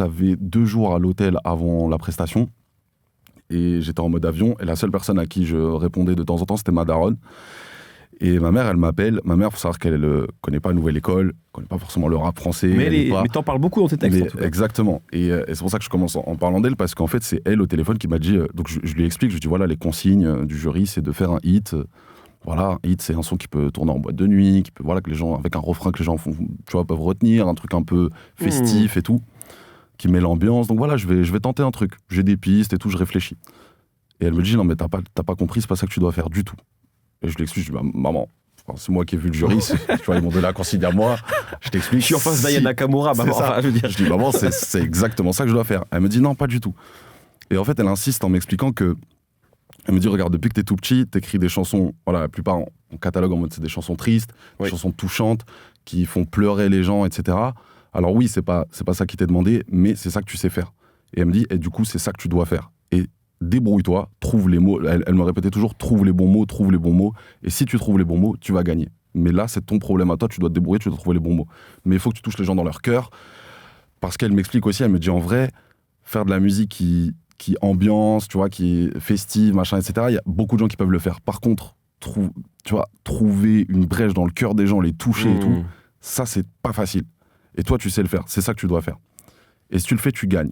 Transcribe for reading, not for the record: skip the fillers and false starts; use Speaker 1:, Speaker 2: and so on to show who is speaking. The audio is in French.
Speaker 1: j'avais 2 jours à l'hôtel avant la prestation. Et j'étais en mode avion. Et la seule personne à qui je répondais de temps en temps, c'était ma daronne. Et ma mère, elle m'appelle. Ma mère, il faut savoir qu'elle ne connaît pas Nouvelle École, connaît pas forcément le rap français.
Speaker 2: Mais t'en parles beaucoup dans tes textes, en tout cas.
Speaker 1: Exactement. Et c'est pour ça que je commence en parlant d'elle, parce qu'en fait, c'est elle au téléphone qui m'a dit... donc je lui explique, je lui dis, voilà, les consignes du jury, c'est de faire un hit. Voilà, un hit, c'est un son qui peut tourner en boîte de nuit, qui peut, voilà, que les gens, avec un refrain que les gens peuvent retenir, un truc un peu festif et tout, qui met l'ambiance. Donc voilà, je vais tenter un truc. J'ai des pistes et tout, je réfléchis. Et elle me dit, non, mais t'as pas compris, c'est pas ça que tu dois faire du tout. Et je lui explique, je dis, maman, c'est moi qui ai vu le jury, tu vois, ils m'ont donné la consigne à moi, je t'explique.
Speaker 2: Je suis en face d'Aya Nakamura, maman.
Speaker 1: Je dis, maman, c'est exactement ça que je dois faire. Elle me dit, non, pas du tout. Et en fait, elle insiste en m'expliquant que, elle me dit, regarde, depuis que t'es tout petit, t'écris des chansons, voilà, la plupart en catalogue en mode, c'est des chansons tristes, des chansons touchantes, qui font pleurer les gens, etc. Alors oui, c'est pas ça qui t'est demandé, mais c'est ça que tu sais faire. Et elle me dit, et du coup, c'est ça que tu dois faire. Et débrouille-toi, trouve les mots. Elle me répétait toujours, trouve les bons mots. Et si tu trouves les bons mots, tu vas gagner. Mais là, c'est ton problème à toi, tu dois te débrouiller, tu dois trouver les bons mots. Mais il faut que tu touches les gens dans leur cœur. Parce qu'elle m'explique aussi, elle me dit, en vrai, faire de la musique qui ambiance, tu vois, qui est festive, machin, etc. Il y a beaucoup de gens qui peuvent le faire. Par contre, trouver une brèche dans le cœur des gens, les toucher et tout, ça, c'est pas facile. Et toi, tu sais le faire. C'est ça que tu dois faire. Et si tu le fais, tu gagnes.